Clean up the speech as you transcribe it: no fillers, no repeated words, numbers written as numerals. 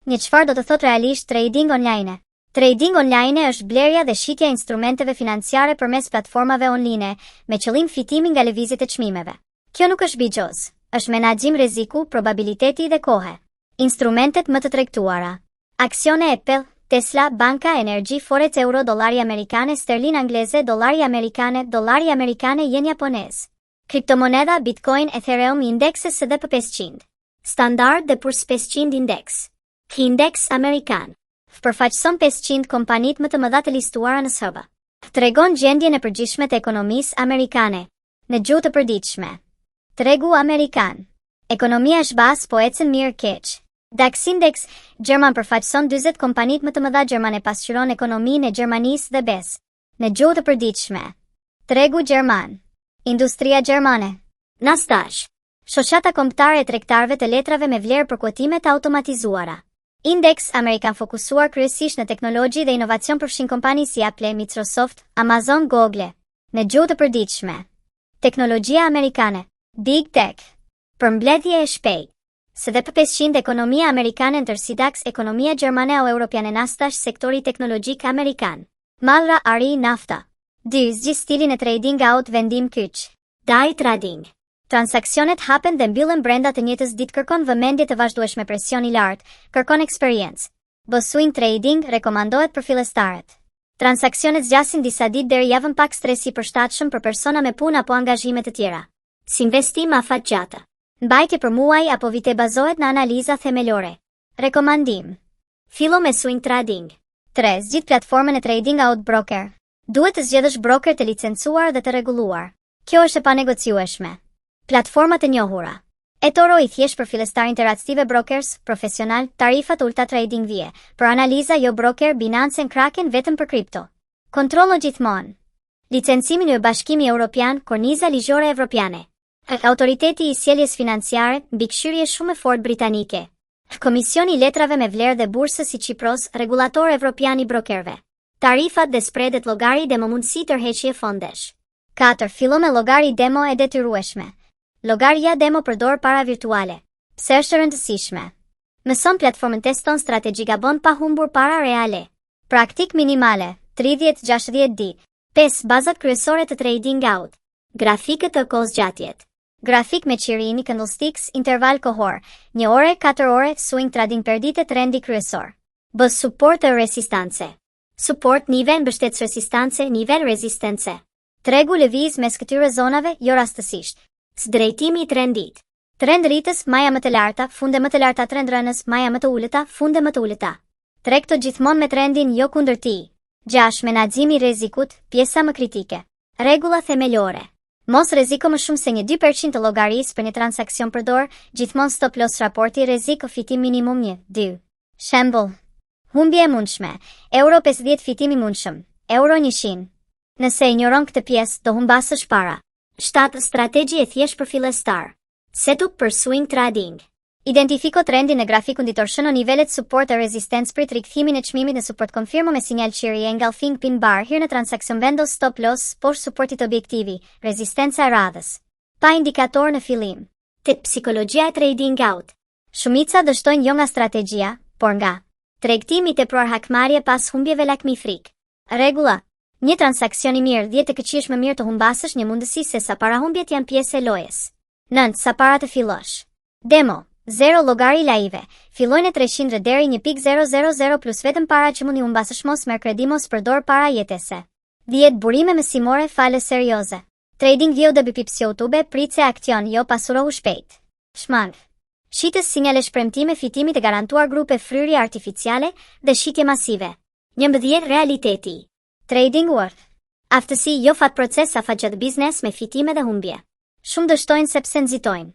Një çfarë do të thotë realisht trading online? Trading online është blerja dhe shitja e instrumenteve financiare përmes platformave online, me qëllim fitimin nga lëvizjet e çmimeve. Kjo nuk është bigjoz, është menaxhim rreziku, probabiliteti dhe kohe. Instrumentet më të tregtuara: aksione Apple, Tesla, banka, energji, forex, euro, dollari amerikane, sterlin angleze, dollari amerikane, yen japonez. Kriptomoneda, Bitcoin, Ethereum, indekse S&P 500. Standard dhe Poor's 500 Index. Index amerikan. Përfaqëson 500 kompanit më të mëdha të listuara në SBA. Tregon gjendjen e përgjithshme të ekonomisë amerikane. Në gjuhë të përditshme. Tregu amerikan. Ekonomia është bas, po ecën mirë keq. DAX Index, Gjerman përfaqëson 40 kompanit më të mëdha gjermane, pasqyron ekonominë e Gjermanisë dhe BE-s. Në gjuhë të përditshme. Tregu gjerman. Industria gjermane. Nasdaq. Shoqata kombëtare e tregtarëve të letrave me vlerë për kuotime të automatizuara. Index amerikan fokusuar kryesisht në teknologji dhe inovacion, përfshin kompani si Apple, Microsoft, Amazon, Google. Në gjuhë të përditshme. Teknologjia amerikane. Big Tech. Përmbledhje e shpejtë. S&P 500 ekonomia amerikane, ndërsi DAX ekonomia gjermane o europiane. Nasdaq sektori teknologjik amerikan. Mallra ari nafta. 2. Zgjidh stilin e trading out, vendim kyç. Day trading. Transaksionet hapen dhe mbyllen brenda të njëjtës ditë, kërkon vëmendje të vazhdueshme, presion i lartë, kërkon eksperiencë. Swing trading rekomandohet për fillestarët. Transaksionet zgjasin disa ditë deri javën, pak stresi i përshtatshëm për persona me punë apo angazhime të tjera. Si investim afatgjata. Mbajtje për muaj apo vite, bazohet në analiza themelore. Rekomandim. Fillo me swing trading. 3. Zgjidh platformën e trading out broker. Duhet të zgjedhësh broker të licencuar dhe të rregulluar. Kjo është e panegociueshme. Platforma të njohura. eToro i thjesht për fillestar, Interactive Brokers, profesional, tarifat ulta trading vie, për analiza jo broker, Binance, Kraken vetëm për kripto. Kontrollo gjithmonë. Licencimi në Bashkimi Evropian, korniza ligjore evropiane. Autoriteti i sjelljes financiare, mbikëqyrje shumë e fortë britanike. Komisioni i letrave me vlerë dhe bursës si Çipros, regulator evropian i brokerëve. Tarifat dhe spredet, llogari dhe më mundësi tërheqje fondesh. 4. Fillo me llogari demo e detyrueshme. Llogaria demo përdor para virtuale. Pse është e rëndësishme? Mëson platformën, teston strategji, gabon pa humbur para reale. Praktik minimale, 30-60 ditë. 5. Bazat kryesore të trading out. Grafikët të kohëzgjatjet. Grafik me qirini, candlesticks, interval kohor, 1 ore, 4 ore, swing trading per ditë, trendi kryesor. B. Support e resistance. Support, nivel, mbështetës, resistance, nivel, rezistence. Tregu lëviz mes këtyre zonave, jo rastësisht. Drejtimi i trendit. Trend rritës, maja më të larta, funde më të larta, trend rënës, maja më të ulëta, funde më të ulëta. Tregto gjithmonë me trendin, jo kundër tij. 6. Menaxhimi i rrezikut, pjesa më kritike. Rregulla themelore. Mos rreziko më shumë se 1-2% të llogarisë për një transaksion përdor, gjithmonë stop loss raporti, rrezik fitim minimum 1-2. Shembull. Humbje e mundshme. Euro 50, fitim i mundshëm. Euro 100. Nëse ignoron këtë pjesë, do humbasësh para. 7. Strategji e thjesht për fillestar. Setup për swing trading. Identifiko trendin në grafikun ditor, shëno nivelet support e rezistencë, prit rikthimin e çmimit në support, konfirmo me sinjal qiri, engulfing pin bar, hir në transaksion, vendos stop loss, poshtë supportit objektivi, rezistenca e radhës. Pa indikator në fillim. 8. Psikologjia e trading out. Shumica dështojnë jo nga strategjia, por nga tregtimi tepruar, hakmarrje pas humbjeve, lakmi, frikë. Rregulla. Një transaksion i mirë, 10 të këqish më mirë të humbasësh një mundësi se sa para humbjet janë pjesë e lojës. 9. Sa para të fillosh. Demo. 0 llogari laive. Fillojnë e 300 deri 1.000 plus vetëm para që mundi humbasësh, mos merr kredi, mos përdor para jetese. 10. Burime mësimore, fale serioze. Trading view dhe bipips YouTube, pritse aksion, jo pasurohu shpejt. Shmang. Shitës sinjale shpremtime, fitimi të garantuar, grupe fryrje artificiale dhe shitje masive. 11. Realiteti. Trading worth. Aftësi, jo fat proces, afatgjat biznes me fitime dhe humbje. Shumë dështojnë sepse nxitojnë.